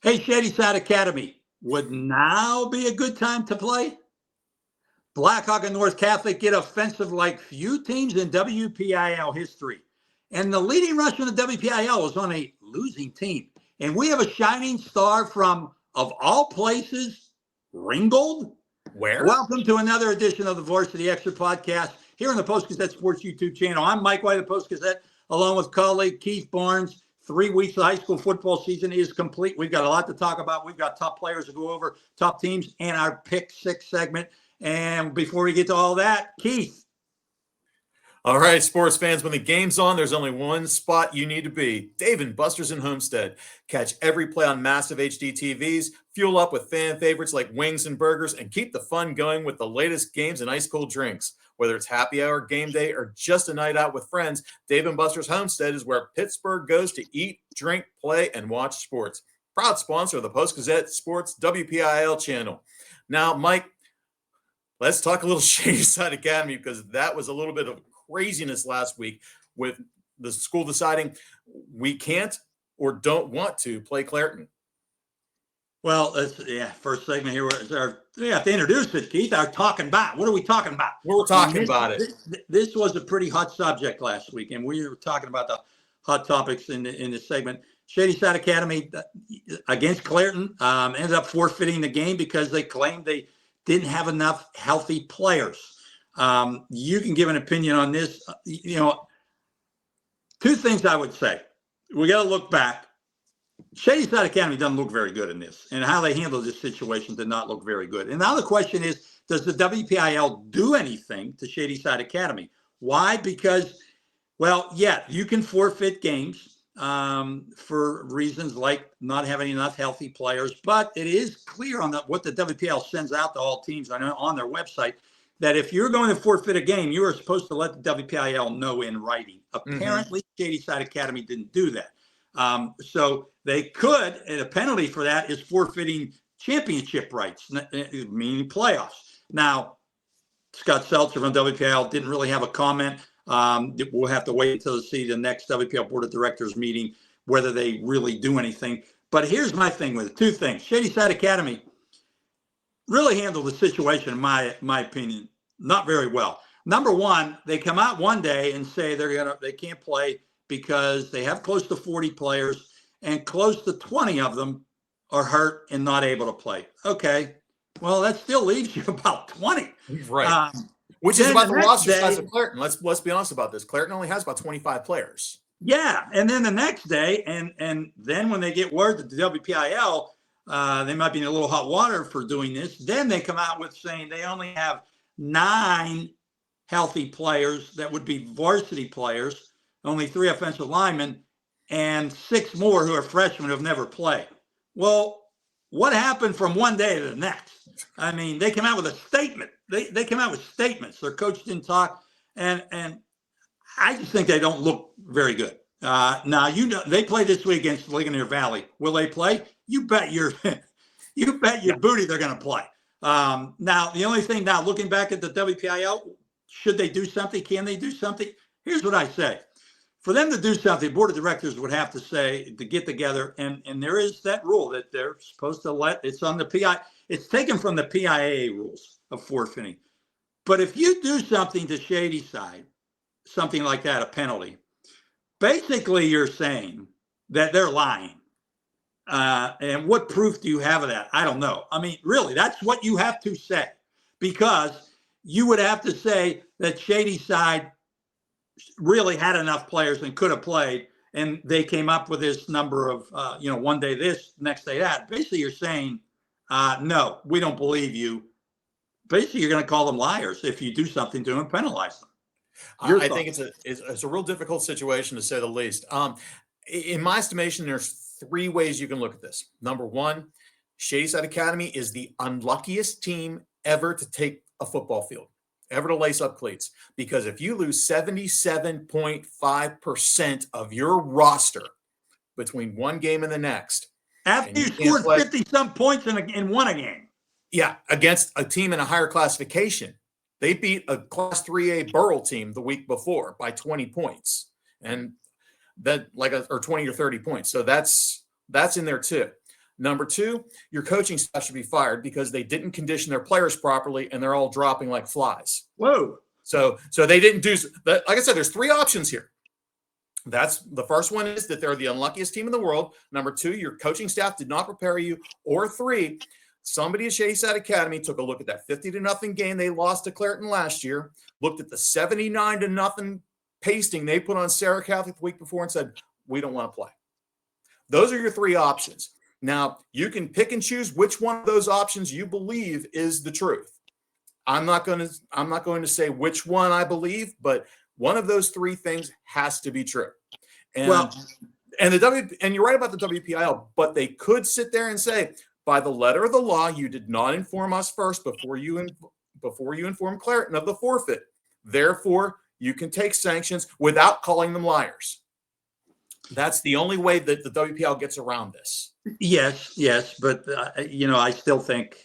Hey, Shady Side Academy, would now be a good time to play? Blackhawk and North Catholic get offensive like few teams in WPIAL history. And the leading rusher in the WPIAL is on a losing team. And we have a shining star from, of all places, Ringgold. Where? Welcome to another edition of the Varsity Extra podcast here on the Post-Gazette Sports YouTube channel. I'm Mike White of the Post-Gazette, along with colleague Keith Barnes. 3 weeks of high school football season is complete. We've got a lot to talk about. We've got top players to go over, top teams, and our Pick Six segment. And before we get to all that, Keith. All right, sports fans, when the game's on, there's only one spot you need to be. Dave & Buster's in Homestead. Catch every play on massive HD TVs, fuel up with fan favorites like wings and burgers, and keep the fun going with the latest games and ice-cold drinks. Whether it's happy hour, game day, or just a night out with friends, Dave & Buster's Homestead is where Pittsburgh goes to eat, drink, play, and watch sports. Proud sponsor of the Post-Gazette Sports WPIAL channel. Now, Mike, let's talk a little Shady Side Academy, because that was a little bit of craziness last week with the school deciding we can't or don't want to play Clairton. Well, first segment here. We have to introduce it, Keith. Our talking about. What are we talking about? We're talking about it. This was a pretty hot subject last week, and we were talking about the hot topics in this segment. Shady Side Academy against Clairton ended up forfeiting the game because they claimed they didn't have enough healthy players. You can give an opinion on this. Two things I would say. We got to look back. Shady Side Academy doesn't look very good in this, and how they handled this situation did not look very good. And now the question is, does the WPIAL do anything to Shady Side Academy? Why? Because, well, yeah, you can forfeit games for reasons like not having enough healthy players, but it is clear on what the WPIAL sends out to all teams on their website that if you're going to forfeit a game, you are supposed to let the WPIAL know in writing. Apparently, Shady Side Academy didn't do that. So they could, and a penalty for that is forfeiting championship rights, meaning playoffs. Now, Scott Seltzer from WPIAL didn't really have a comment. We'll have to wait until to see the next WPIAL Board of Directors meeting, whether they really do anything. But here's my thing with it. Two things. Shady Side Academy really handled the situation, in my opinion, not very well. Number one, they come out one day and say they can't play because they have close to 40 players and close to 20 of them are hurt and not able to play. Okay, well, that still leaves you about 20. Right. Which is about the roster size of Clairton. Let's be honest about this. Clairton only has about 25 players. Yeah, and then the next day, and then when they get word that the WPIAL, they might be in a little hot water for doing this, then they come out with saying they only have 9 healthy players that would be varsity players, only 3 offensive linemen, and 6 more who are freshmen who have never played. Well, what happened from one day to the next? I mean, they came out with a statement. They came out with statements. Their coach didn't talk, and I just think they don't look very good. Now, they play this week against Ligonier Valley. Will they play? You bet your booty they're going to play. Now, the only thing now, looking back at the WPIAL, should they do something? Can they do something? Here's what I say. For them to do something, the board of directors would have to say to get together, and there is that rule that they're supposed to it's on the PI. It's taken from the PIAA rules of forfeiting. But if you do something to Shady Side, something like that, a penalty, basically you're saying that they're lying. And what proof do you have of that? I don't know. I mean, really, that's what you have to say, because you would have to say that Shady Side really had enough players and could have played, and they came up with this number of, one day this, next day that. Basically, you're saying, no, we don't believe you. Basically, you're going to call them liars if you do something to them and penalize them. I think it's a real difficult situation, to say the least. In my estimation, there's 3 ways you can look at this. Number one, Shady Side Academy is the unluckiest team ever to take a football field, ever to lace up cleats. Because if you lose 77.5% of your roster between one game and the next, after you scored 50-some points and won a game. Yeah, against a team in a higher classification. They beat a Class 3A Burrell team the week before by 20 points. And that or 20 or 30 points. So that's in there too. Number two, your coaching staff should be fired because they didn't condition their players properly and they're all dropping like flies. Whoa. So they didn't do that. Like I said, there's three options here. That's the first one is that they're the unluckiest team in the world. Number two, your coaching staff did not prepare you. Or three, somebody at Shady Side Academy took a look at that 50-0 game they lost to Clairton last year, looked at the 79-0 pasting they put on Sarah Catholic the week before and said, we don't want to play. Those are your three options. Now, you can pick and choose which one of those options you believe is the truth. I'm not going to say which one I believe, but one of those three things has to be true. And and you're right about the WPIAL, but they could sit there and say, by the letter of the law, you did not inform us first before you inform Clairton of the forfeit. Therefore, you can take sanctions without calling them liars. That's the only way that the WPIAL gets around this. Yes, but I still think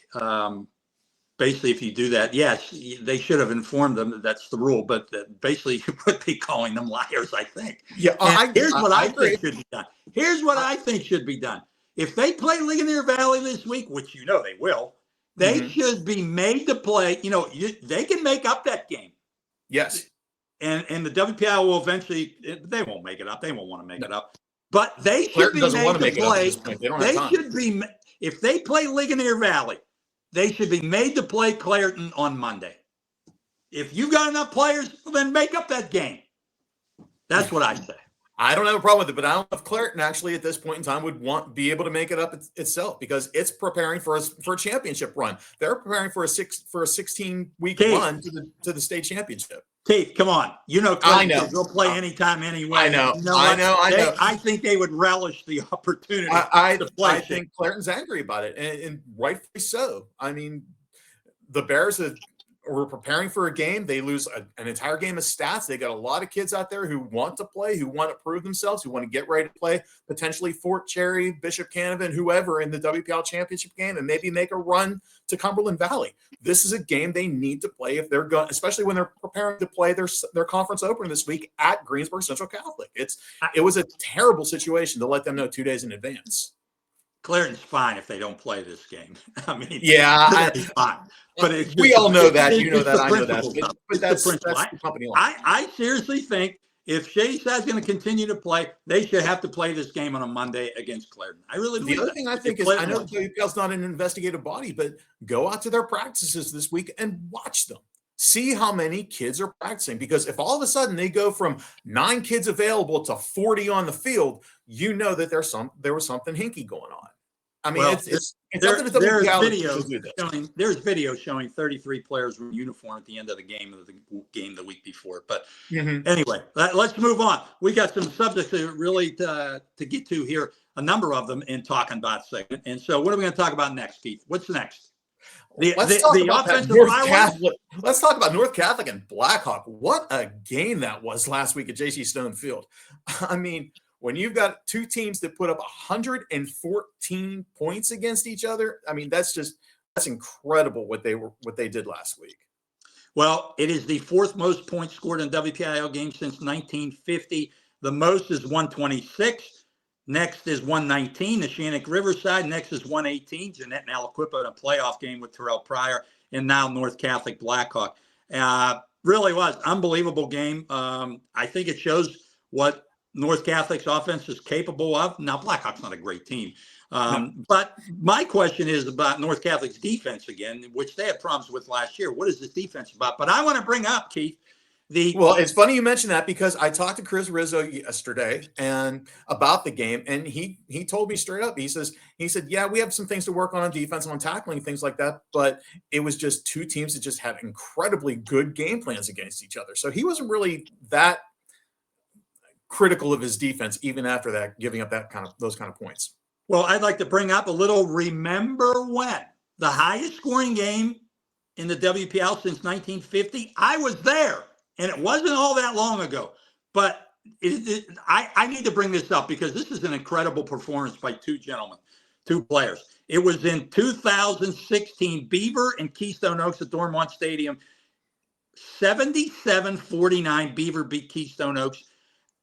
basically if you do that, yes, they should have informed them that that's the rule, but basically you would be calling them liars, I think. Yeah, here's what I think should be done. Here's what I think should be done. If they play Ligonier Valley this week, which they will, they should be made to play. They can make up that game. Yes. And the WPI will eventually, they won't make it up. They won't want to make it up. But they should be made to play. They should be, if they play Ligonier Valley, they should be made to play Clairton on Monday. If you got enough players, well, then make up that game. That's what I say. I don't have a problem with it, but I don't know if Clairton actually at this point in time would be able to make it up itself because it's preparing for a championship run. They're preparing for a 16-week run to the state championship. Keith, come on. I know. They'll play anytime, anyway. I know. I know. I think they would relish the opportunity to play. I think Clairton's angry about it, and rightfully so. I mean, the Bears were preparing for a game. They lose an entire game of stats. They got a lot of kids out there who want to play, who want to prove themselves, who want to get ready to play potentially Fort Cherry, Bishop Canevin, whoever in the WPIAL championship game, and maybe make a run to Cumberland Valley. This is a game they need to play if they're going, especially when they're preparing to play their conference opener this week at Greensburg Central Catholic. It was a terrible situation to let them know 2 days in advance. Clairton's fine if they don't play this game. I mean, fine. But we all know that. You know that. I know that. But that's the company line. I seriously think if Shady Side's going to continue to play, they should have to play this game on a Monday against Clairton. I really believe the other thing I think is, I know the WPIAL's not an investigative body, but go out to their practices this week and watch them. See how many kids are practicing, because if all of a sudden they go from 9 kids available to 40 on the field, you know that there was something hinky going on. I mean, there's video showing 33 players in uniform at the end of the game the week before. But anyway, let's move on. We got some subjects to get to here, a number of them in Talking About segment. And so what are we going to talk about next, Keith? What's next? Let's talk about North Catholic and Blackhawk. What a game that was last week at J.C. Stone Field. I mean, when you've got two teams that put up 114 points against each other, I mean, that's incredible what they did last week. Well, it is the 4th most points scored in WPIAL games since 1950. The most is 126. Next is 119, the Shannock Riverside. Next is 118, Jeanette and Aliquippa in a playoff game with Terrell Pryor, and now North Catholic Blackhawk. Really was unbelievable game. I think it shows what North Catholic's offense is capable of. Now, Blackhawk's not a great team. But my question is about North Catholic's defense again, which they had problems with last year. What is this defense about? But I want to bring up, Keith, well, it's funny you mentioned that because I talked to Chris Rizzo yesterday and about the game, and he told me straight up. He said, yeah, we have some things to work on defense, on tackling, things like that, but it was just two teams that just had incredibly good game plans against each other. So he wasn't really that critical of his defense, even after that, giving up those kind of points. Well, I'd like to bring up a little remember when, the highest scoring game in the WPL since 1950. I was there. And it wasn't all that long ago, but I need to bring this up because this is an incredible performance by two players. It was in 2016, Beaver and Keystone Oaks at Dormont Stadium. 77-49, Beaver beat Keystone Oaks.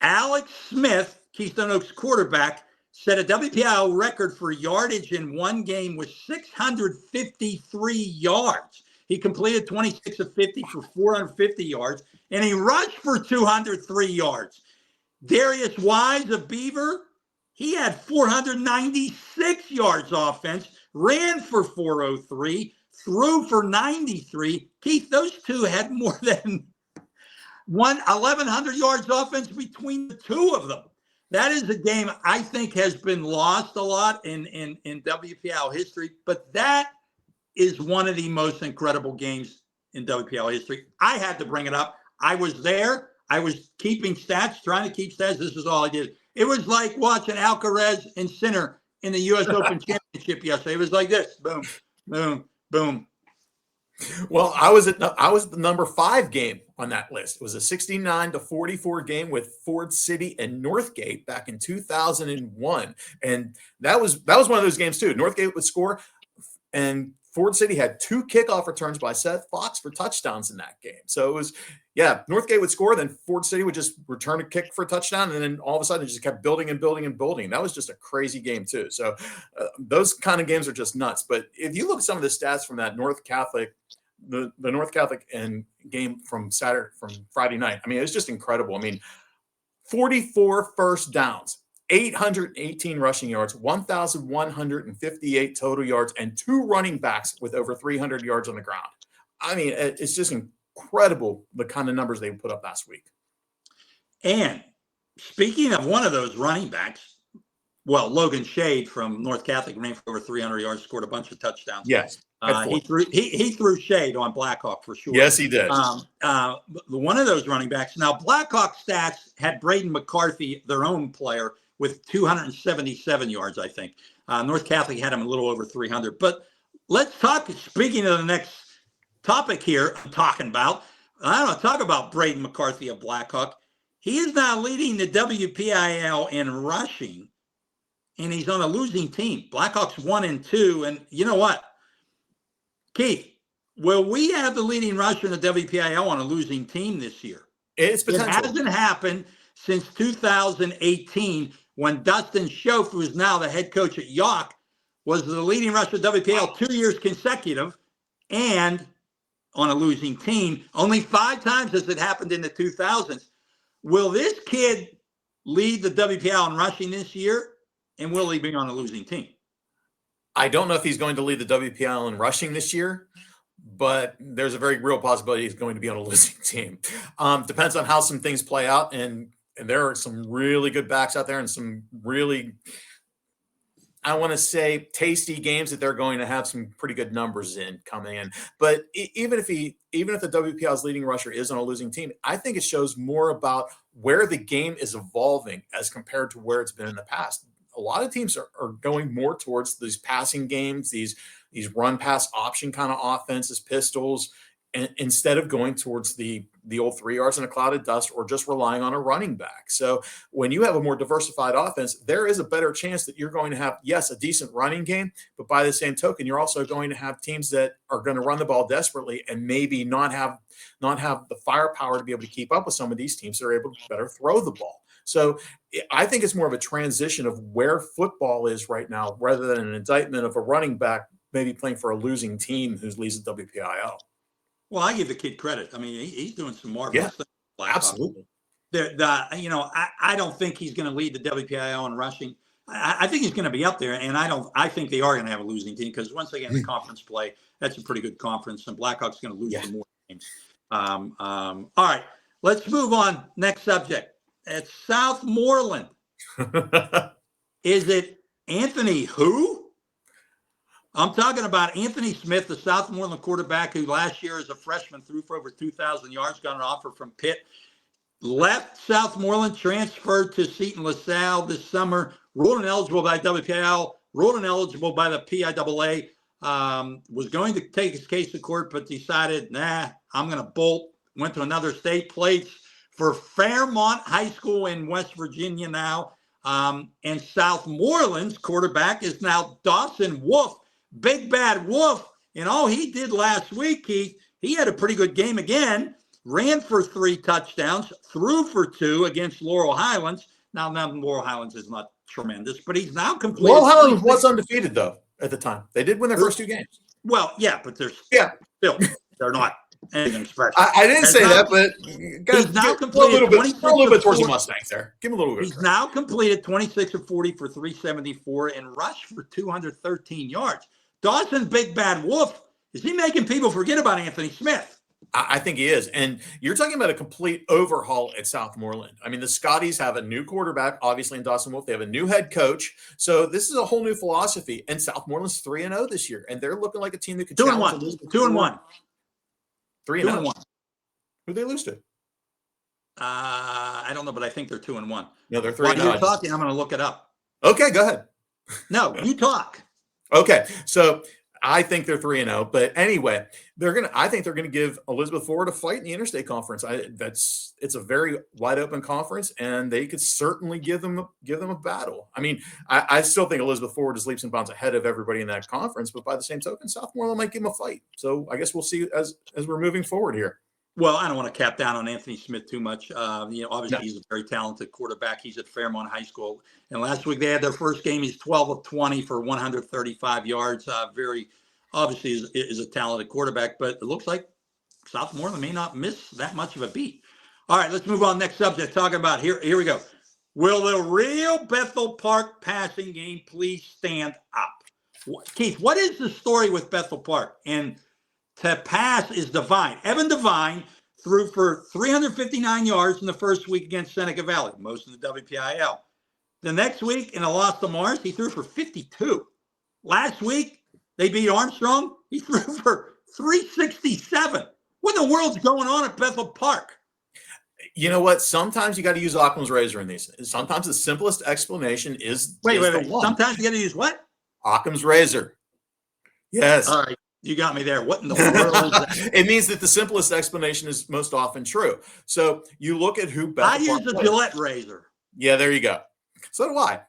Alex Smith, Keystone Oaks quarterback, set a WPIAL record for yardage in one game with 653 yards. He completed 26 of 50 for 450 yards, and he rushed for 203 yards. Darius Wise of Beaver, he had 496 yards offense, ran for 403, threw for 93. Keith, those two had more than 1,100 yards offense between the two of them. That is a game I think has been lost a lot in WPIAL history, but that is one of the most incredible games in WPIAL history. I had to bring it up. I was there. I was keeping stats, trying to keep stats. This is all I did. It was like watching Alcaraz and Sinner in the U.S. Open Championship yesterday. It was like this: boom, boom, boom. Well, I was at the number 5 game on that list. It was a 69-44 game with Ford City and Northgate back in 2001, and that was one of those games too. Northgate would score, and Ford City had 2 kickoff returns by Seth Fox for touchdowns in that game. So it was, Northgate would score, then Ford City would just return a kick for a touchdown, and then all of a sudden it just kept building and building and building. That was just a crazy game too. So those kind of games are just nuts. But if you look at some of the stats from that North Catholic, the North Catholic and game from Friday night, I mean, it's just incredible. I mean, 44 first downs, 818 rushing yards, 1,158 total yards, and 2 running backs with over 300 yards on the ground. I mean, it's just incredible the kind of numbers they put up last week. And speaking of one of those running backs, Logan Shade from North Catholic ran for over 300 yards, scored a bunch of touchdowns. Yes. He threw shade on Blackhawk for sure. Yes, he did. One of those running backs. Now, Blackhawk stats had Brayden McCarthy, their own player, with 277 yards, I think. North Catholic had him a little over 300. But let's talk, speaking of the next topic here I'm talking about, I want to talk about Brayden McCarthy of Blackhawk. He is now leading the WPIAL in rushing, and he's on a losing team. Blackhawks 1-2, and you know what? Keith, will we have the leading rusher in the WPIAL on a losing team this year? It's potential. It hasn't happened since 2018 when Dustin Schoaf, who is now the head coach at York, was the leading rusher of WPIAL 2 years consecutive and on a losing team. Only 5 times has it happened in the 2000s. Will this kid lead the WPIAL in rushing this year, and will he be on a losing team? I don't know if he's going to lead the WPIAL in rushing this year, but there's a very real possibility he's going to be on a losing team. Depends on how some things play out, and there are some really good backs out there and some really, I want to say, tasty games that they're going to have some pretty good numbers in coming in. But even if the WPIAL's leading rusher is on a losing team, I think it shows more about where the game is evolving as compared to where it's been in the past. A lot of teams are going more towards these passing games, these run pass option kind of offenses, pistols, and instead of going towards the old 3 yards in a cloud of dust or just relying on a running back. So when you have a more diversified offense, there is a better chance that you're going to have, yes, a decent running game, but by the same token, you're also going to have teams that are going to run the ball desperately and maybe not have the firepower to be able to keep up with some of these teams that are able to better throw the ball. So I think it's more of a transition of where football is right now rather than an indictment of a running back maybe playing for a losing team who leads the WPIAL. Well, I give the kid credit. I mean, he's doing some marvelous things. Absolutely. I don't think he's going to lead the WPIAL in rushing. I think he's going to be up there, and I think they are going to have a losing team because once they get in the conference play, that's a pretty good conference, and Blackhawks going to lose some more games. All right, let's move on. Next subject. At Southmoreland. Is it Anthony who? I'm talking about Anthony Smith, the Southmoreland quarterback who last year as a freshman threw for over 2,000 yards, got an offer from Pitt, left Southmoreland, transferred to Seton LaSalle this summer, ruled ineligible by WPIAL, ruled ineligible by the PIAA, was going to take his case to court, but decided, I'm going to bolt, went to another state, played for Fairmont High School in West Virginia now. And Southmoreland's quarterback is now Dawson Wolfe, Big Bad Wolfe. And all he did last week, Keith, he had a pretty good game again, ran for 3 touchdowns, threw for 2 against Laurel Highlands. Now Laurel Highlands is not tremendous, but he's now completed. Laurel Highlands was undefeated though at the time. They did win their first 2 games. Well, yeah, but they're they're not anything special. I didn't say that, but he's now completed a little bit towards the Mustangs there. Give him a little bit. He's now completed 26 of 40 for 374 and rushed for 213 yards. Dawson, Big Bad Wolfe, is he making people forget about Anthony Smith? I think he is. And you're talking about a complete overhaul at Southmoreland. I mean, the Scotties have a new quarterback, obviously, in Dawson Wolfe. They have a new head coach. So this is a whole new philosophy. And Southmoreland's 3-0 this year. And they're looking like a team that could 2-1. 2-1. 3-0. Who'd they lose to? I don't know, but I think they're 2-1. No, they're 3-0. While you're talking, I'm going to look it up. Okay, go ahead. No, you talk. Okay, so I think they're 3-0, but anyway, I think they're gonna give Elizabeth Forward a fight in the Interstate Conference. It's a very wide open conference, and they could certainly give them a battle. I mean, I still think Elizabeth Forward is leaps and bounds ahead of everybody in that conference, but by the same token, Southmoreland might give them a fight. So I guess we'll see as we're moving forward here. Well, I don't want to cap down on Anthony Smith too much. Obviously he's a very talented quarterback. He's at Fairmont High School. And last week they had their first game. He's 12 of 20 for 135 yards. Very obviously is a talented quarterback, but it looks like Southmoreland may not miss that much of a beat. All right, let's move on. Next subject, talking about here we go. Will the real Bethel Park passing game please stand up? Keith, what is the story with Bethel Park? And to pass is Devine. Evan Devine threw for 359 yards in the first week against Seneca Valley, most in the WPIAL. The next week in a loss to Mars, he threw for 52. Last week, they beat Armstrong. He threw for 367. What in the world's going on at Bethel Park? You know what? Sometimes you got to use Occam's razor in these. Sometimes the simplest explanation is wait. Sometimes you got to use what? Occam's razor. Yes. All right. You got me there. What in the world is that? It means that the simplest explanation is most often true. So you look at who Bethel I use a Gillette razor. Yeah, there you go. So do I.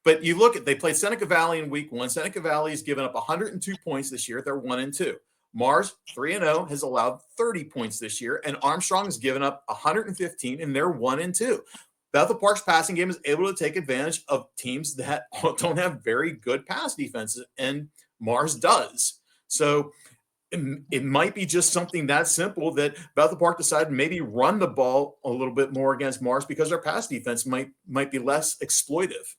But you look at, they played Seneca Valley in week 1. Seneca Valley has given up 102 points this year. They're 1-2. Mars, 3-0, has allowed 30 points this year. And Armstrong has given up 115, and they're 1-2. Bethel Park's passing game is able to take advantage of teams that don't have very good pass defenses, and Mars does. So it might be just something that simple that Bethel Park decided maybe run the ball a little bit more against Mars because their pass defense might be less exploitive.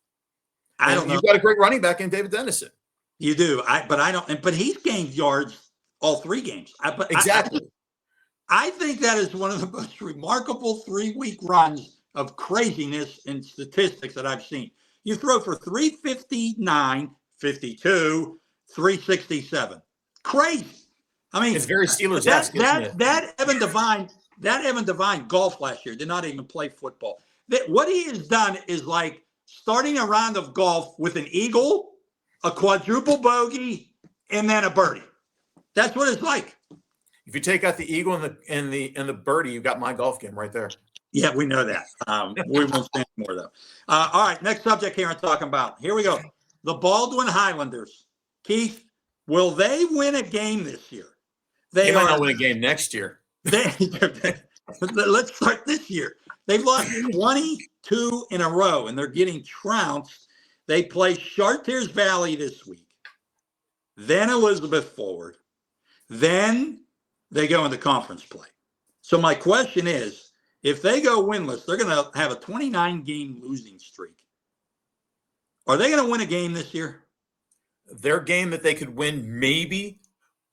I don't know. You've got a great running back in David Dennison. You do. But he's gained yards all 3 games. Exactly. I think that is one of the most remarkable 3-week runs of craziness in statistics that I've seen. You throw for 359, 52, 367. Crazy. I mean, it's very Steelers. That Evan Devine golf last year did not even play football. What he has done is like starting a round of golf with an eagle, a quadruple bogey, and then a birdie. That's what it's like. If you take out the eagle and the birdie, you've got my golf game right there. Yeah, we know that. We won't say more though. All right, next subject here I'm talking about. Here we go. The Baldwin Highlanders. Keith, will they win a game this year? They might not win a game next year. Let's start this year. They've lost 22 in a row, and they're getting trounced. They play Chartiers Valley this week, then Elizabeth Forward, then they go into conference play. So my question is, if they go winless, they're going to have a 29-game losing streak. Are they going to win a game this year? Their game that they could win maybe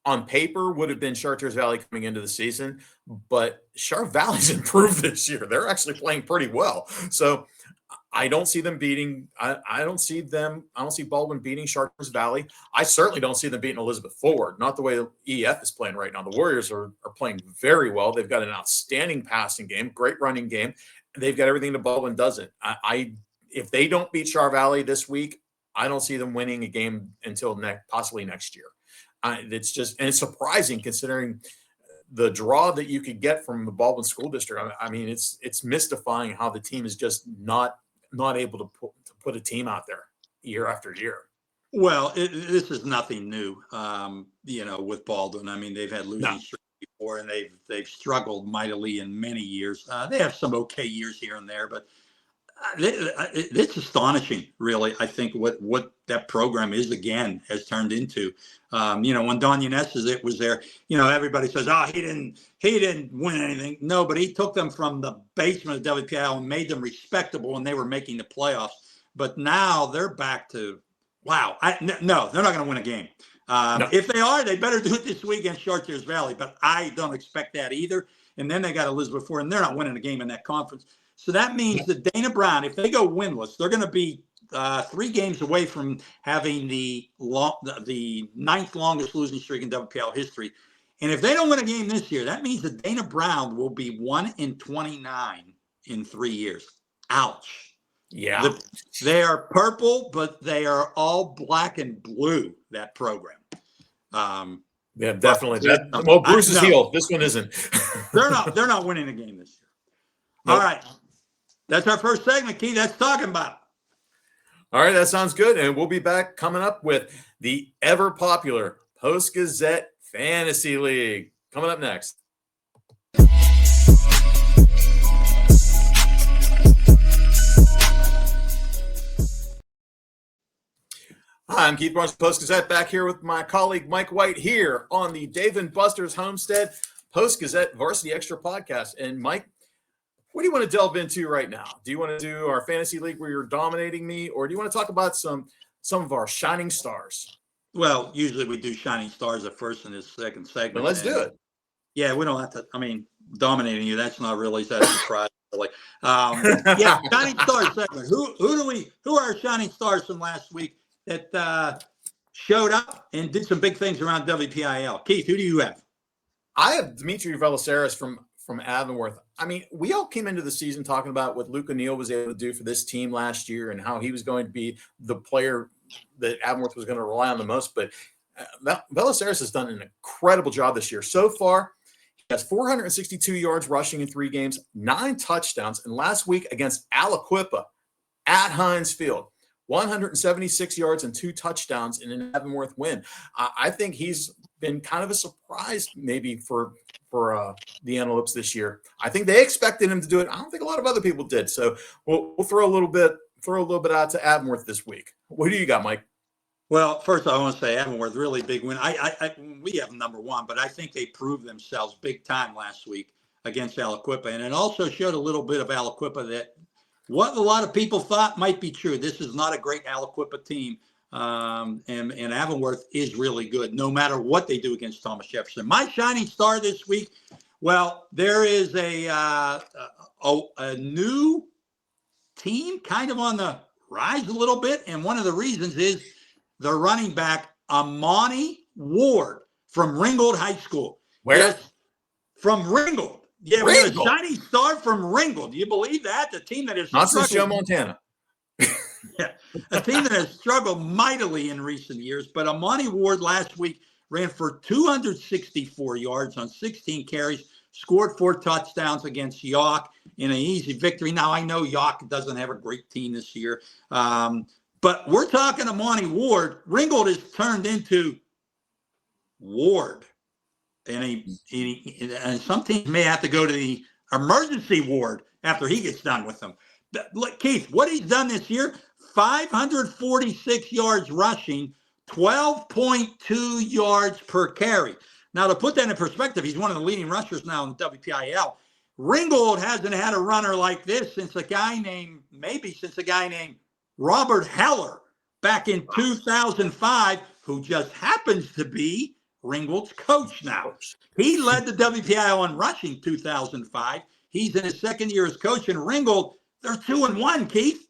on paper would have been Chartiers Valley coming into the season, but Chart Valley's improved this year. They're actually playing pretty well. So I don't see them beating, I don't see Baldwin beating Chartiers Valley. I certainly don't see them beating Elizabeth Forward, not the way EF is playing right now. The Warriors are playing very well. They've got an outstanding passing game, great running game. They've got everything that Baldwin doesn't. If they don't beat Char Valley this week, I don't see them winning a game until possibly next year. It's surprising considering the draw that you could get from the Baldwin School District. I mean, it's mystifying how the team is just not able to put a team out there year after year. Well, this is nothing new, with Baldwin. I mean, they've had losing streaks before, and they've struggled mightily in many years. They have some okay years here and there, but It's astonishing, really. I think what that program is again has turned into. When Don Yunes was there, everybody says, "Oh, he didn't win anything." No, but he took them from the basement of WPIAL and made them respectable, and they were making the playoffs. But now they're back to, wow. No, they're not going to win a game. No. If they are, they better do it this week against Chartiers Valley. But I don't expect that either. And then they got Elizabeth Ford, and they're not winning a game in that conference. So that means that Dana Brown, if they go winless, they're going to be 3 games away from having the 9th longest losing streak in WPL history. And if they don't win a game this year, that means that Dana Brown will be 1-29 in 3 years. Ouch. Yeah. They are purple, but they are all black and blue, that program. Yeah, definitely. Well, Bruce is healed. This one isn't. They're not winning a game this year. Nope. All right. That's our first segment, Keith. That's talking about it. All right, that sounds good. And we'll be back coming up with the ever popular Post-Gazette Fantasy League. Coming up next. Hi, I'm Keith Barnes, Post-Gazette, back here with my colleague Mike White here on the Dave and Buster's Homestead Post-Gazette Varsity Extra podcast. And Mike, what do you want to delve into right now? Do you want to do our fantasy league where you're dominating me, or do you want to talk about some of our shining stars? Well, usually we do shining stars at first in this second segment. Well, let's do it. Yeah, we don't have to. I mean, dominating you, that's not really that surprise. Really. Yeah, shining stars segment. Who are our shining stars from last week that showed up and did some big things around WPIAL? Keith, who do you have? I have Dimitri Velisaris from Avonworth. I mean, we all came into the season talking about what Luke O'Neill was able to do for this team last year and how he was going to be the player that Avonworth was going to rely on the most. But Velisaris has done an incredible job this year. So far, he has 462 yards rushing in 3 games, 9 touchdowns. And last week against Aliquippa at Heinz Field, 176 yards and 2 touchdowns in an Avonworth win. I think he's been kind of a surprise maybe for the Antelopes this year. I think they expected him to do it. I don't think a lot of other people did. So we'll throw a little bit out to Avonworth this week. What do you got, Mike? Well, first I want to say Avonworth, really big win. We have number 1, but I think they proved themselves big time last week against Aliquippa. And it also showed a little bit of Aliquippa that what a lot of people thought might be true. This is not a great Aliquippa team. And Avonworth is really good, no matter what they do against Thomas Jefferson. My shining star this week, well, there is a new team kind of on the rise a little bit, and one of the reasons is the running back Amoni Ward from Ringgold High School. Where? Yes, from Ringgold. Yeah, we have a shining star from Ringgold. Do you believe that? The team that is not since Joe Montana. Yeah, a team that has struggled mightily in recent years. But Amoni Ward last week ran for 264 yards on 16 carries, scored 4 touchdowns against York in an easy victory. Now, I know York doesn't have a great team this year, but we're talking Amoni Ward. Ringgold has turned into Ward, and and some teams may have to go to the emergency ward after he gets done with them. Look, Keith, what he's done this year, 546 yards rushing, 12.2 yards per carry. Now, to put that in perspective, he's one of the leading rushers now in the WPIAL. Ringgold hasn't had a runner like this since a guy named Robert Heller back in 2005, who just happens to be Ringgold's coach now. He led the WPIAL in rushing 2005. He's in his second year as coach, and Ringgold, they're 2-1, Keith.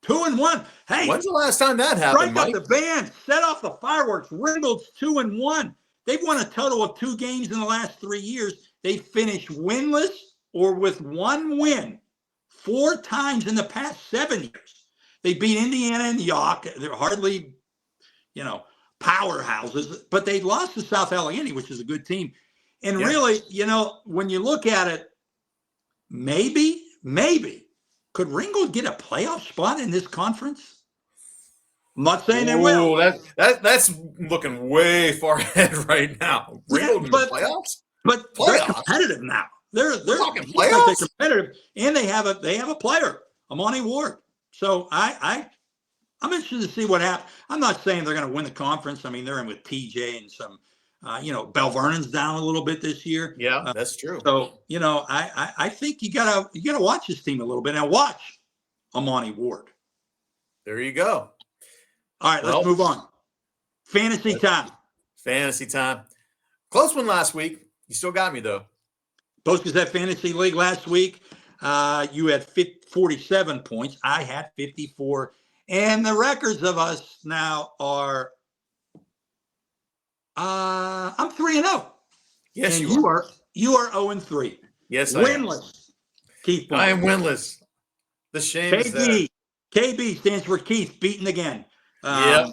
2-1. Hey, when's the last time that happened, Mike? Strike up the band, set off the fireworks. Ringgold's 2-1. They've won a total of 2 games in the last 3 years. They finished winless or with 1 win 4 times in the past 7 years. They beat Indiana and York. They're hardly, powerhouses, but they lost to South Allegheny, which is a good team. And really, when you look at it, maybe could Ringgold get a playoff spot in this conference? I'm not saying they will. That's looking way far ahead right now. Ringgold in the playoffs? But they're competitive now. They're talking playoffs. They're competitive, and they have a player. Amoni Ward. So I'm interested to see what happens. I'm not saying they're going to win the conference. I mean, they're in with TJ and some, Bell Vernon's down a little bit this year. Yeah, that's true. So, I think you gotta watch this team a little bit and watch Amoni Ward. There you go. All right, let's move on. Fantasy time. Fantasy time. Close one last week. You still got me, though. Post-Gazette Fantasy League last week. You had 47 points. I had 54. And the records of us now are I'm 3-0. Yes, and you are. You are 0-3. Yes, I am. Winless. Keith. I am winless. The shame is that. KB stands for Keith, beaten again. Yep.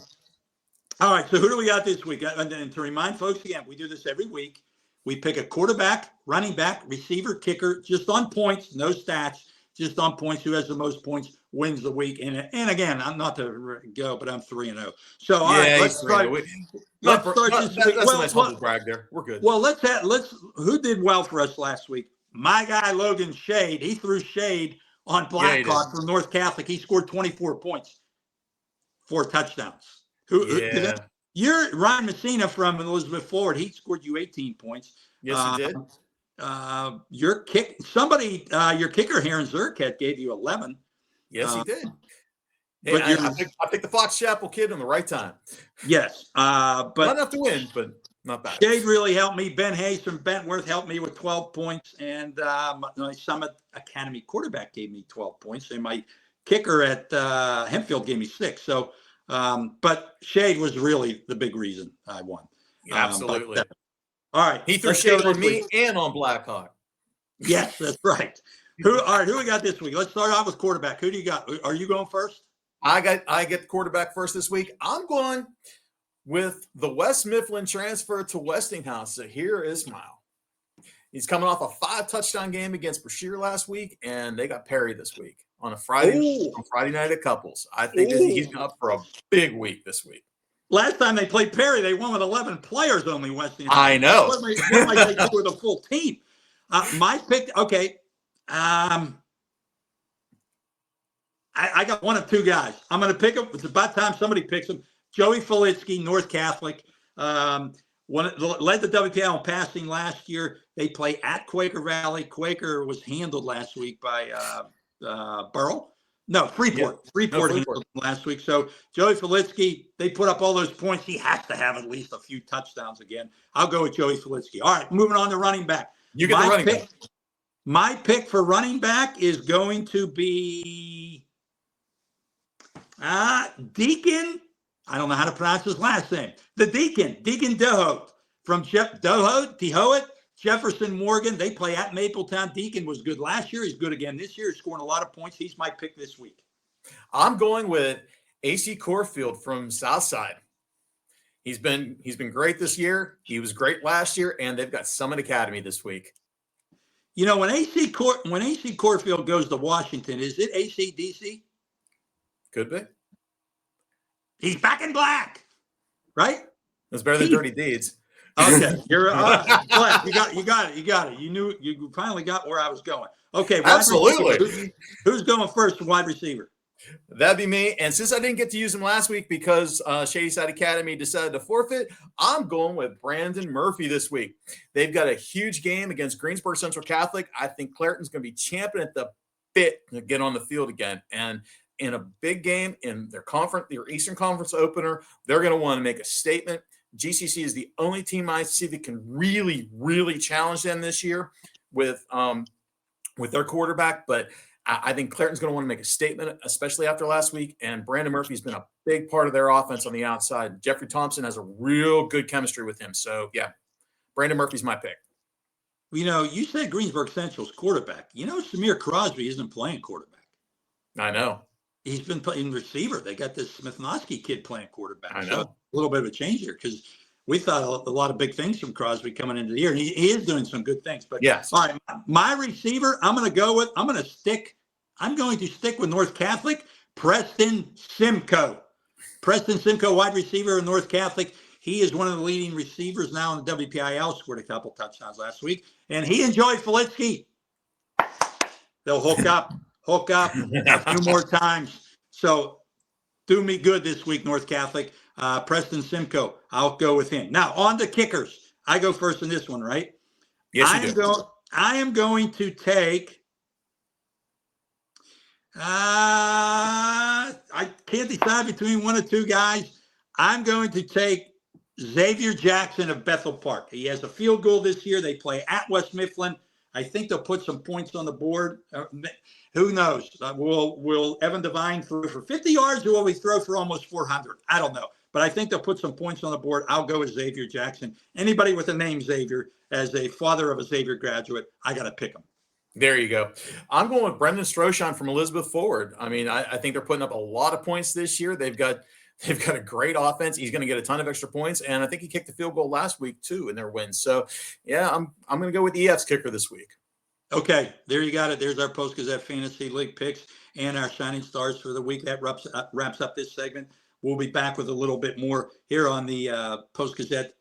All right, so who do we got this week? And to remind folks again, we do this every week. We pick a quarterback, running back, receiver, kicker, just on points, no stats, just on points. Who has the most points wins the week. And again, I'm not to go, but I'm 3-0. So all right, let's start. Let's start this week. That's a nice humble brag there. We're good. Well, let's who did well for us last week? My guy Logan Shade. He threw shade on Blackhawk from North Catholic. He scored 24 points, 4 touchdowns. You're Ryan Messina from Elizabeth Forward. He scored you 18 points. Yes, he did. Your kicker here in Zerkat gave you 11. Yes, he did. But I picked the Fox Chapel kid on the right time. Yes, but not enough to win, but not bad. Shade really helped me. Ben Hayes from Bentworth helped me with 12 points, and my Summit Academy quarterback gave me 12 points, and my kicker at Hempfield gave me 6. So, but Shade was really the big reason I won. Absolutely. All right, he threw shade on me and on Blackhawk. Yes, that's right. Who we got this week? Let's start off with quarterback. Who do you got? Are you going first? I get the quarterback first this week. I'm going with the West Mifflin transfer to Westinghouse. So here is Smile. He's coming off a 5-touchdown game against Brashear last week, and they got Perry this week on Friday night at Couples. I think he's up for a big week this week. Last time they played Perry, they won with 11 players only. Westinghouse. I know. What might they do with a full team? My pick. Okay. I got one of 2 guys. I'm going to pick him. It's about time somebody picks him. Joey Filitsky, North Catholic. Led the WPIAL in passing last year. They play at Quaker Valley. Quaker was handled last week by Burrell. No, Freeport. Freeport handled him last week. So Joey Filitsky, they put up all those points. He has to have at least a few touchdowns again. I'll go with Joey Filitsky. All right, moving on to running back. You get the running back. My pick for running back is going to be Deacon. I don't know how to pronounce his last name. The Deacon Dohout from Dehout, Jefferson Morgan. They play at Mapletown. Deacon was good last year. He's good again this year. He's scoring a lot of points. He's my pick this week. I'm going with AC Corfield from Southside. He's been great this year. He was great last year, and they've got Summit Academy this week. You know, when AC Corfield goes to Washington, is it ACDC? Could be. He's back in black, right? That's better than Dirty Deeds. Okay, you're you got it. You finally got where I was going. Okay, absolutely. Who's going first? Wide receiver. That'd be me. And since I didn't get to use him last week because Shady Side Academy decided to forfeit, I'm going with Brayden Murphy this week. They've got a huge game against Greensburg Central Catholic. I think Clairton's going to be champing at the bit to get on the field again. And in a big game in their Eastern Conference opener, they're going to want to make a statement. GCC is the only team I see that can really, really challenge them this year with their quarterback. But I think Clairton's going to want to make a statement, especially after last week. And Brayden Murphy's been a big part of their offense on the outside. Jeffrey Thompson has a real good chemistry with him. So, yeah, Brayden Murphy's my pick. You know, you said Greensburg Central's quarterback. You know, Samir Crosby isn't playing quarterback. I know. He's been playing receiver. They got this Smithnoski kid playing quarterback. I know. So a little bit of a change here because we thought a lot of big things from Crosby coming into the year. And he is doing some good things. But yes. All right, my receiver, I'm going to stick with North Catholic, Preston Simcoe. Preston Simcoe, wide receiver in North Catholic. He is one of the leading receivers now in the WPIAL, scored a couple touchdowns last week. And he and Joey Filitsky, they'll hook up. hook up a few more times. So do me good this week, North Catholic. Preston Simcoe, I'll go with him. Now, on to kickers. I go first in this one, right? Yes, you do. I am going to take I can't decide between one or two guys. I'm going to take Xavier Jackson of Bethel Park. He has a field goal this year. They play at West Mifflin. I think they'll put some points on the board. Who knows? Will Evan Devine throw for 50 yards, or will he throw for almost 400? I don't know. But I think they'll put some points on the board. I'll go with Xavier Jackson. Anybody with the name Xavier, as a father of a Xavier graduate, I got to pick him. There you go. I'm going with Brendan Stroshon from Elizabeth Forward. I mean, I think they're putting up a lot of points this year. They've got a great offense. He's going to get a ton of extra points, and I think he kicked the field goal last week too in their win. So, yeah, I'm going to go with EF's kicker this week. Okay, there you got it. There's our Post-Gazette Fantasy League picks and our Shining Stars for the week. That wraps up this segment. We'll be back with a little bit more here on the Post-Gazette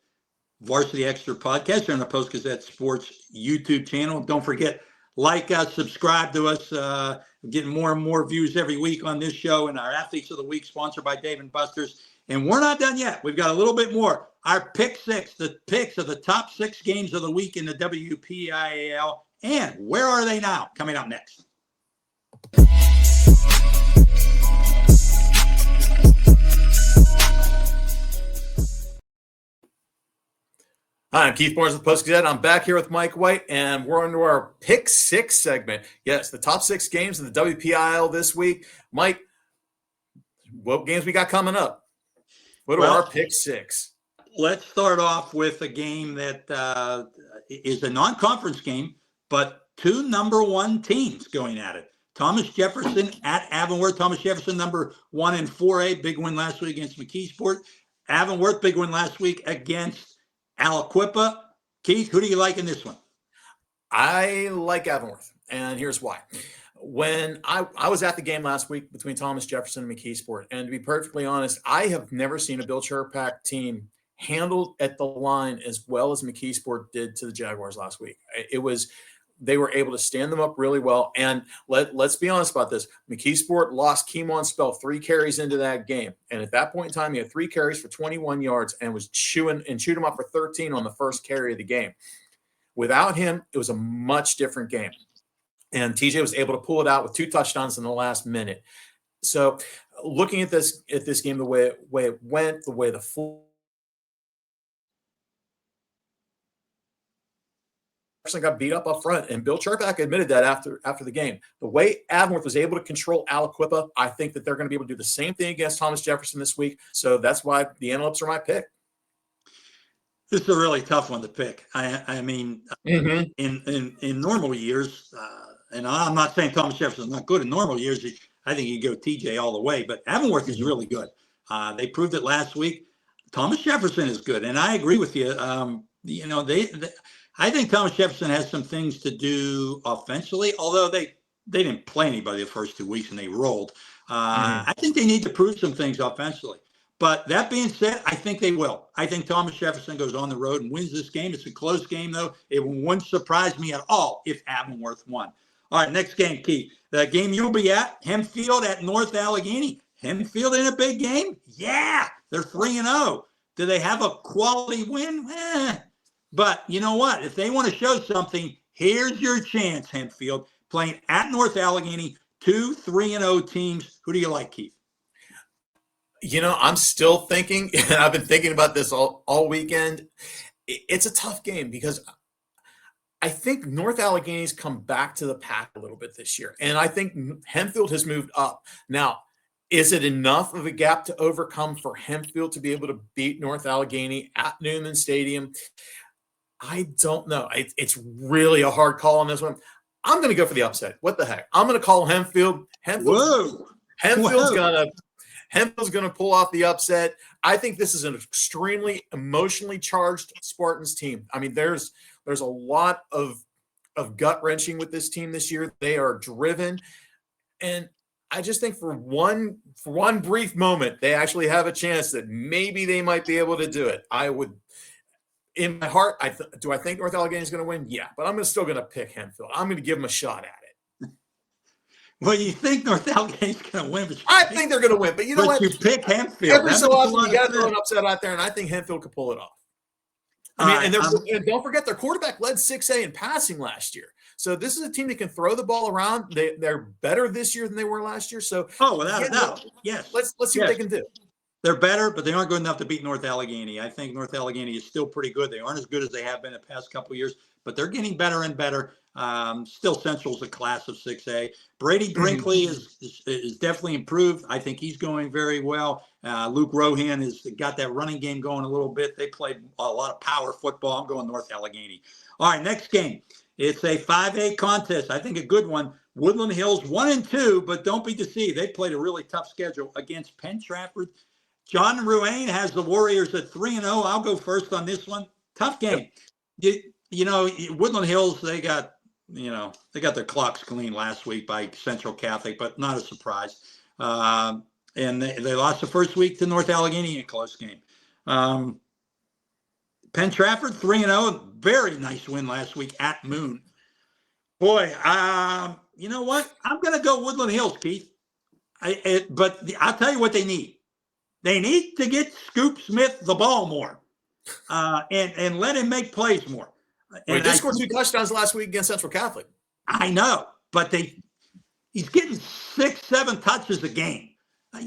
Varsity Extra podcast here on the Post-Gazette Sports YouTube channel. Don't forget, like us, subscribe to us. Getting more and more views every week on this show, and our Athletes of the Week sponsored by Dave & Buster's. And we're not done yet. We've got a little bit more. Our pick six, the picks of the top 6 games of the week in the WPIAL. And where are they now? Coming up next. Hi, I'm Keith Barnes with Post-Gazette. I'm back here with Mike White, and we're on to our Pick 6 segment. Yes, the top 6 games in the WPIAL this week. Mike, what games we got coming up? What are our Pick 6? Let's start off with a game that is a non-conference game, but 2 number 1 teams going at it. Thomas Jefferson at Avonworth. Thomas Jefferson, number 1 in 4A. Big win last week against McKeesport. Avonworth, big win last week against Aliquippa. Keith, who do you like in this one? I like Avonworth, and here's why. When I was at the game last week between Thomas Jefferson and McKeesport, and to be perfectly honest, I have never seen a Bill Churpak team handled at the line as well as McKeesport did to the Jaguars last week. They were able to stand them up really well. And let's be honest about this. McKeesport lost Keemon Spell 3 carries into that game. And at that point in time, he had 3 carries for 21 yards and was chewed him up for 13 on the first carry of the game. Without him, it was a much different game. And TJ was able to pull it out with 2 touchdowns in the last minute. So looking at this game, the way it went, the way the got beat up front, and Bill Churpak admitted that after the game. The way Avonworth was able to control Aliquippa, I think that they're going to be able to do the same thing against Thomas Jefferson this week. So that's why the Antelopes are my pick. This is a really tough one to pick. I mean, in normal years, and I'm not saying Thomas Jefferson is not good in normal years. I think you go TJ all the way, but Avonworth is really good. They proved it last week. Thomas Jefferson is good, and I agree with you. I think Thomas Jefferson has some things to do offensively, although they didn't play anybody the first 2 weeks and they rolled. I think they need to prove some things offensively. But that being said, I think they will. I think Thomas Jefferson goes on the road and wins this game. It's a close game, though. It wouldn't surprise me at all if Avonworth won. All right, next game, Keith. The game you'll be at, Hempfield at North Allegheny. Hempfield in a big game? Yeah, they're 3-0. Do they have a quality win? But you know what? If they want to show something, here's your chance, Hempfield, playing at North Allegheny, 2 3-0 teams. Who do you like, Keith? I'm still thinking, and I've been thinking about this all weekend. It's a tough game because I think North Allegheny's come back to the pack a little bit this year. And I think Hempfield has moved up. Now, is it enough of a gap to overcome for Hempfield to be able to beat North Allegheny at Newman Stadium? I don't know. It's really a hard call on this one. I'm going to go for the upset. What the heck? I'm going to call Hempfield. Hempfield's going to pull off the upset. I think this is an extremely emotionally charged Spartans team. I mean, there's a lot of gut wrenching with this team this year. They are driven, and I just think for one brief moment, they actually have a chance that maybe they might be able to do it. I would. In my heart, do I think North Allegheny is going to win? Yeah, but I'm still going to pick Hempfield. I'm going to give them a shot at it. Well, you think North Allegany's going to win, but I think they're going to win, but you know what? you pick Hempfield. Every so often, you got to throw an upset out there, and I think Hempfield could pull it off. I mean, and don't forget, their quarterback led 6A in passing last year. So this is a team that can throw the ball around. They're better this year than they were last year. So without a doubt, yes. Let's see what they can do. They're better, but they aren't good enough to beat North Allegheny. I think North Allegheny is still pretty good. They aren't as good as they have been the past couple of years, but they're getting better and better. Still Central's a class of 6A. Brady Brinkley is definitely improved. I think he's going very well. Luke Rohan has got that running game going a little bit. They play a lot of power football. I'm going North Allegheny. All right, next game. It's a 5A contest. I think a good one. Woodland Hills 1-2, but don't be deceived. They played a really tough schedule against Penn-Trafford. John Ruane has the Warriors at 3-0. I'll go first on this one. Tough game. Yep. You know, Woodland Hills, they got their clocks cleaned last week by Central Catholic, but not a surprise. And they lost the first week to North Allegheny in a close game. Penn-Trafford 3-0, very nice win last week at Moon. Boy, you know what? I'm going to go Woodland Hills, Keith. But I'll tell you what they need. They need to get Scoop Smith the ball more, and let him make plays more. They did score 2 touchdowns last week against Central Catholic. I know, but he's getting 6-7 touches a game. I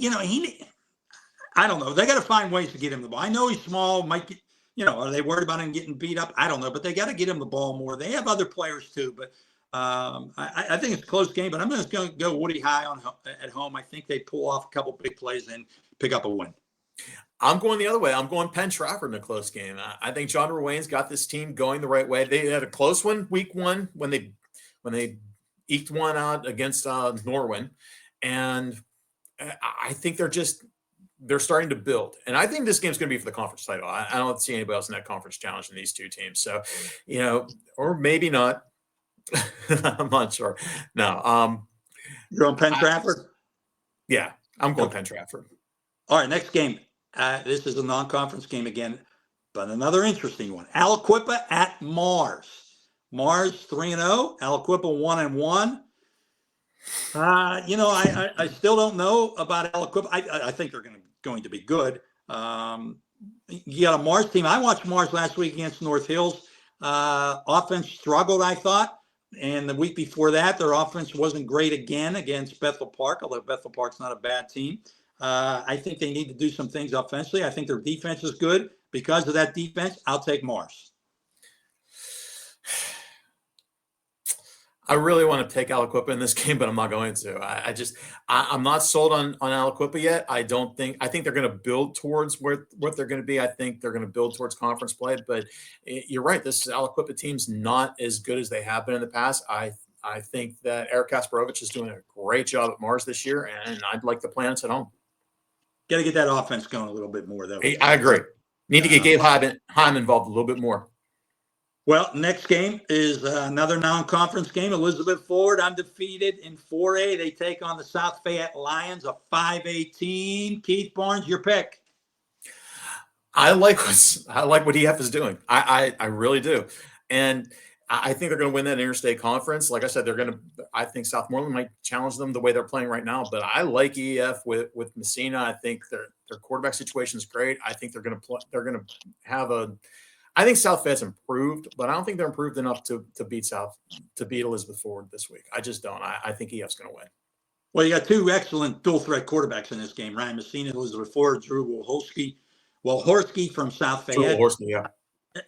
don't know. They got to find ways to get him the ball. I know he's small. Might get, are they worried about him getting beat up? I don't know, but they got to get him the ball more. They have other players too, but I think it's a close game. But I'm just going to go Woody High at home. I think they pull off a couple big plays and pick up a win. I'm going the other way. I'm going Penn-Trafford in a close game. I think John Ruane's got this team going the right way. They had a close one week 1 when they eked one out against Norwin, and I think they're starting to build. And I think this game's going to be for the conference title. I don't see anybody else in that conference challenging these two teams. So, or maybe not. I'm not sure. No. You're on Penn-Trafford? Yeah, I'm going Penn-Trafford. All right, next game. This is a non-conference game again, but another interesting one. Aliquippa at Mars. Mars 3-0. Aliquippa 1-1. I still don't know about Aliquippa. I think they're going to be good. You got a Mars team. I watched Mars last week against North Hills. Offense struggled, I thought. And the week before that, their offense wasn't great again against Bethel Park, although Bethel Park's not a bad team. I think they need to do some things offensively. I think their defense is good. Because of that defense, I'll take Mars. I really want to take Aliquippa in this game, but I'm not going to. I'm not sold on Aliquippa yet. I think they're going to build towards what they're going to be. I think they're going to build towards conference play, but you're right. This Aliquippa team's not as good as they have been in the past. I think that Eric Kasparovich is doing a great job at Mars this year, and I'd like the Planets at home. Got to get that offense going a little bit more, though. I agree. Need to get Gabe Heim involved a little bit more. Well, next game is another non-conference game. Elizabeth Ford, undefeated in 4A. They take on the South Fayette Lions, a 5A team. Keith Barnes, your pick. I like what EF is doing. I really do. And I think they're going to win that interstate conference. Like I said, I think Southmoreland might challenge them the way they're playing right now, but I like EF with Messina. I think their quarterback situation is great. I think they're going to have I think South Fayette's improved, but I don't think they're improved enough to beat Elizabeth Ford this week. I just don't. I think EF's going to win. Well, you got 2 excellent dual threat quarterbacks in this game. Ryan Messina, Elizabeth Ford, Drew Wolhorsky from South Fayette. Yeah.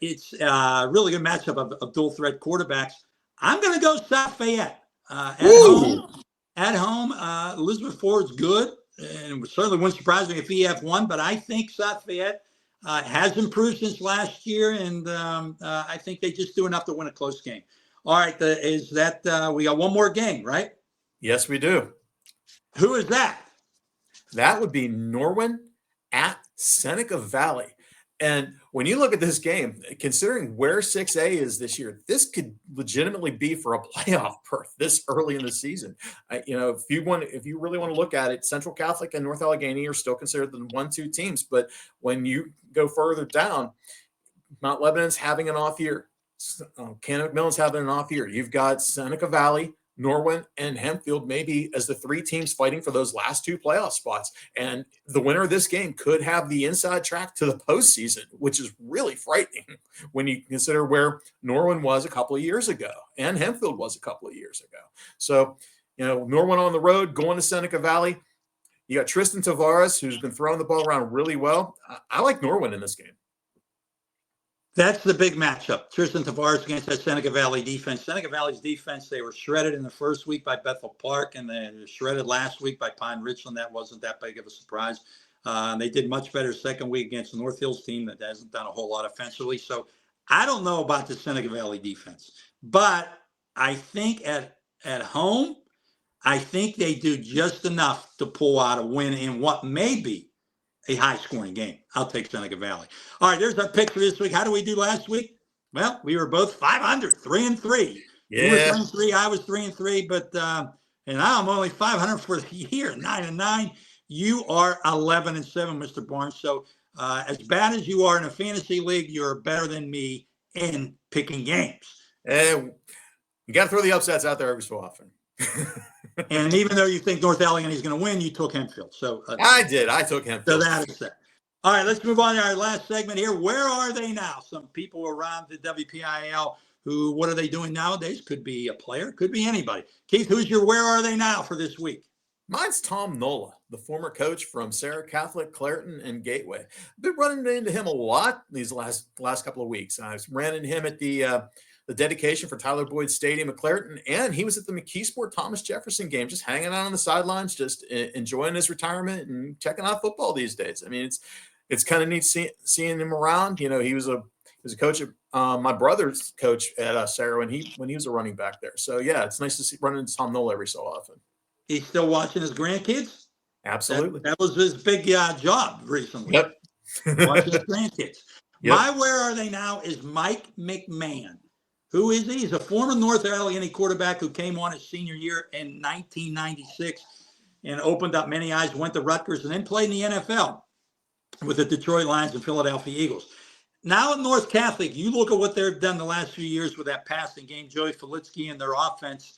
It's a really good matchup of dual threat quarterbacks. I'm going to go South Fayette at home. Elizabeth Ford's good, and it certainly wouldn't surprise me if EF won, but I think South Fayette has improved since last year, and I think they just do enough to win a close game. All right, we got one more game, right? Yes, we do. Who is that? That would be Norwin at Seneca Valley. And when you look at this game, considering where 6A is this year, this could legitimately be for a playoff berth this early in the season. If you really want to look at it, Central Catholic and North Allegheny are still considered the 1-2 teams. But when you go further down, Mount Lebanon's having an off year. Cannon McMillan's having an off year. You've got Seneca Valley, Norwin and Hempfield maybe as the three teams fighting for those last two playoff spots. And the winner of this game could have the inside track to the postseason, which is really frightening when you consider where Norwin was a couple of years ago and Hempfield was a couple of years ago. So, Norwin on the road, going to Seneca Valley. You got Tristan Tavares, who's been throwing the ball around really well. I like Norwin in this game. That's the big matchup. Tristan Tavares against that Seneca Valley defense. Seneca Valley's defense, they were shredded in the first week by Bethel Park, and they were shredded last week by Pine Richland. That wasn't that big of a surprise. They did much better second week against the North Hills team that hasn't done a whole lot offensively. So I don't know about the Seneca Valley defense, but I think at home, I think they do just enough to pull out a win in what may be a high-scoring game. I'll take Seneca Valley. All right, there's our pick for this week. How did we do last week? Well, we were both 500, 3-3. Yeah. You were 3-3, I was 3-3, but and I'm only 500 for the year, 9-9. You are 11-7, Mr. Barnes. So as bad as you are in a fantasy league, you're better than me in picking games. And you got to throw the upsets out there every so often. And even though you think North Allegheny is going to win, you took Hempfield. So I did. I took Hempfield. So that is that. All right, let's move on to our last segment here. Where are they now? Some people around the WPIAL who, what are they doing nowadays? Could be a player, could be anybody. Keith, who's your where are they now for this week? Mine's Tom Nola, the former coach from Sarah Catholic, Clairton, and Gateway. I've been running into him a lot these last couple of weeks. I ran into him at the dedication for Tyler Boyd Stadium at Clairton, and he was at the McKeesport Thomas Jefferson game, just hanging out on the sidelines, just enjoying his retirement and checking out football these days. I mean, it's kind of neat seeing him around. He was a coach at my brother's coach at Sarah when he was a running back there. So yeah, it's nice to run into Tom Nola every so often. He's still watching his grandkids? Absolutely. That was his big job recently. Yep. Watching his grandkids. Yep. My where are they now is Mike McMahon. Who is he? He's a former North Allegheny quarterback who came on his senior year in 1996 and opened up many eyes, went to Rutgers, and then played in the NFL with the Detroit Lions and Philadelphia Eagles. Now at North Catholic, you look at what they've done the last few years with that passing game, Joey Felitsky and their offense.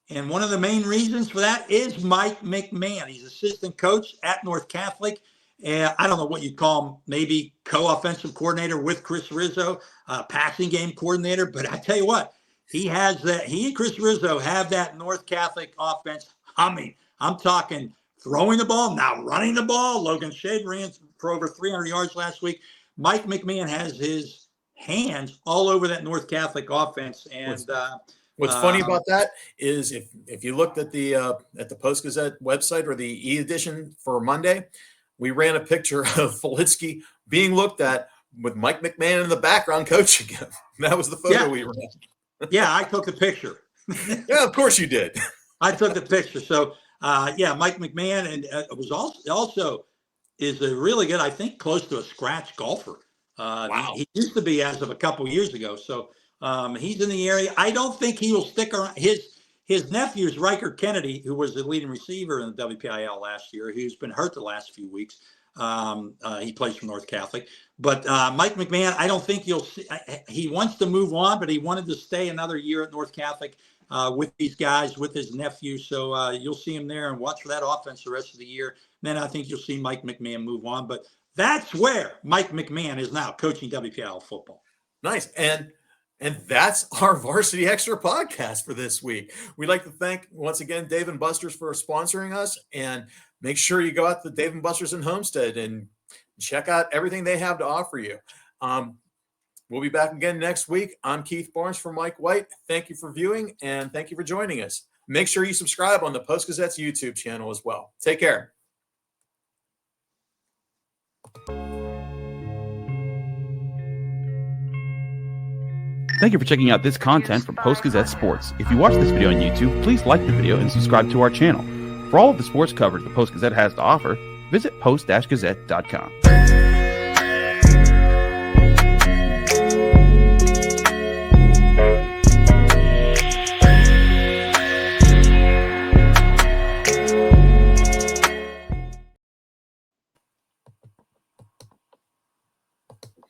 And one of the main reasons for that is Mike McMahon. He's assistant coach at North Catholic. I don't know what you'd call him, maybe co-offensive coordinator with Chris Rizzo, passing game coordinator. But I tell you what, he has that. He and Chris Rizzo have that North Catholic offense humming. I'm talking throwing the ball, now running the ball. Logan Shade ran for over 300 yards last week. Mike McMahon has his hands all over that North Catholic offense. And what's funny about that is if you looked at the Post-Gazette website or the e-edition for Monday, we ran a picture of Felitsky being looked at with Mike McMahon in the background coaching him. That was the photo we ran. Yeah, I took the picture. Yeah, of course you did. I took the picture. So, Mike McMahon and was also is a really good, I think, close to a scratch golfer. Wow. He used to be as of a couple years ago. So he's in the area. I don't think he will stick around. His nephew is Riker Kennedy, who was the leading receiver in the WPIAL last year, who's been hurt the last few weeks. He plays for North Catholic. But Mike McMahon, I don't think you'll see. He wants to move on, but he wanted to stay another year at North Catholic with these guys, with his nephew. So you'll see him there and watch for that offense the rest of the year. Then I think you'll see Mike McMahon move on. But that's where Mike McMahon is now, coaching WPIAL football. Nice. And that's our Varsity Extra podcast for this week. We'd like to thank, once again, Dave & Buster's for sponsoring us. And make sure you go out to Dave & Buster's in Homestead and check out everything they have to offer you. We'll be back again next week. I'm Keith Barnes for Mike White. Thank you for viewing, and thank you for joining us. Make sure you subscribe on the Post-Gazette's YouTube channel as well. Take care. Thank you for checking out this content from Post-Gazette Sports. If you watch this video on YouTube, please like the video and subscribe to our channel. For all of the sports coverage the Post-Gazette has to offer, visit post-gazette.com.